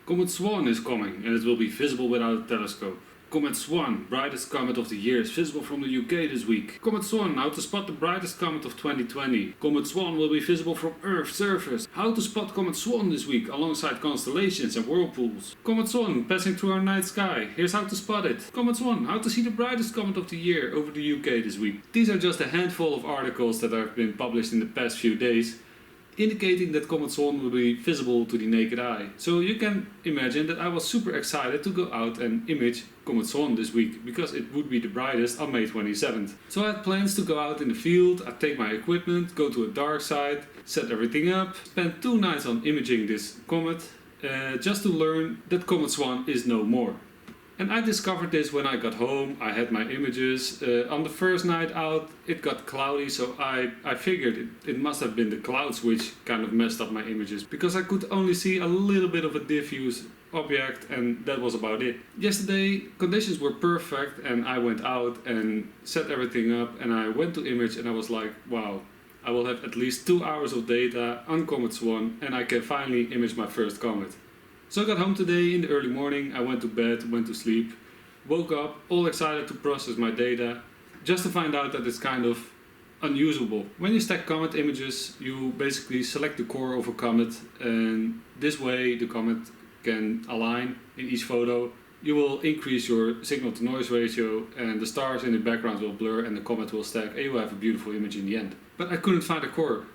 Comet SWAN is coming and it will be visible without a telescope. Comet SWAN, brightest comet of the year, is visible from the UK this week. Comet SWAN, how to spot the brightest comet of 2020. Comet SWAN will be visible from Earth's surface. How to spot Comet SWAN this week alongside constellations and whirlpools. Comet SWAN, passing through our night sky. Here's how to spot it. Comet SWAN, how to see the brightest comet of the year over the UK this week. These are just a handful of articles that have been published in the past few days, indicating that Comet SWAN will be visible to the naked eye. So you can imagine that I was super excited to go out and image Comet SWAN this week, because it would be the brightest on May 27th. So I had plans to go out in the field, I'd take my equipment, go to a dark site, set everything up, spend 2 nights on imaging this comet, just to learn that Comet SWAN is no more. And I discovered this when I got home. I had my images. On the first night out it got cloudy, so I figured it must have been the clouds which kind of messed up my images, because I could only see a little bit of a diffuse object and that was about it. Yesterday conditions were perfect and I went out and set everything up and I went to image and I was like, wow, I will have at least 2 hours of data on Comet SWAN and I can finally image my first comet. So I got home today in the early morning, I went to bed, went to sleep, woke up all excited to process my data, just to find out that it's kind of unusable. When you stack comet images, you basically select the core of a comet and this way the comet can align in each photo. You will increase your signal to noise ratio and the stars in the background will blur and the comet will stack and you will have a beautiful image in the end. But I couldn't find a core.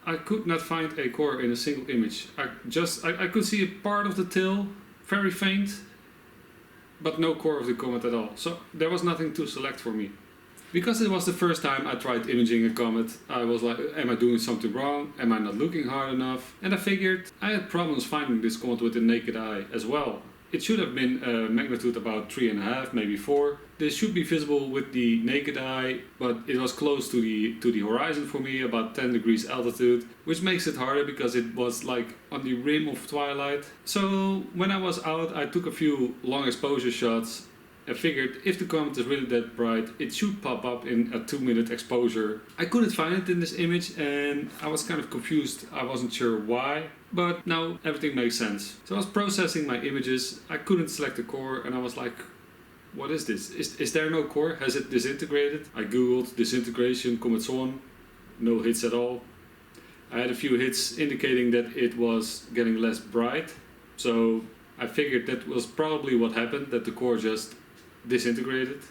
I could not find a core in a single image. I could see a part of the tail, very faint, but no core of the comet at all. So there was nothing to select for me. Because it was the first time I tried imaging a comet, I was like, am I doing something wrong? Am I not looking hard enough? And I figured I had problems finding this comet with the naked eye as well. It should have been a magnitude about 3.5, maybe 4. This should be visible with the naked eye, but it was close to the horizon for me, about 10 degrees altitude, which makes it harder because it was like on the rim of twilight. So when I was out, I took a few long exposure shots. I figured if the comet is really that bright, it should pop up in a 2-minute exposure. I couldn't find it in this image and I was kind of confused. I wasn't sure why, but now everything makes sense. So I was processing my images, I couldn't select the core and I was like, what is this? Is there no core? Has it disintegrated? I googled disintegration Comet SWAN, no hits at all. I had a few hits indicating that it was getting less bright, so I figured that was probably what happened, that the core just disintegrated.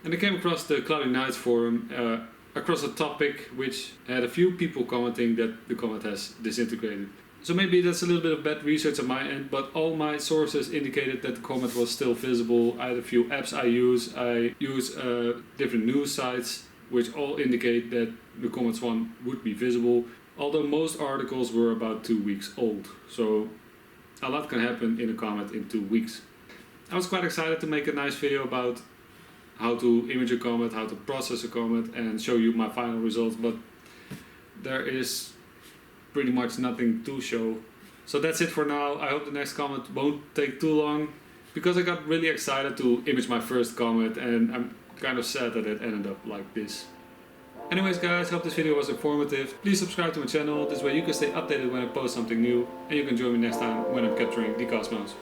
And I came across the Cloudy Nights forum, across a topic which had a few people commenting that the comet has disintegrated. So maybe that's a little bit of bad research on my end, but all my sources indicated that the comet was still visible. I had a few apps I use. I use different news sites which all indicate that the Comet SWAN would be visible, although most articles were about 2 weeks old. So a lot can happen in a comet in 2 weeks. I was quite excited to make a nice video about how to image a comet, how to process a comet and show you my final results, but there is pretty much nothing to show. So that's it for now. I hope the next comet won't take too long, because I got really excited to image my first comet and I'm kind of sad that it ended up like this. Anyways guys, hope this video was informative. Please subscribe to my channel, this way you can stay updated when I post something new and you can join me next time when I'm capturing the cosmos.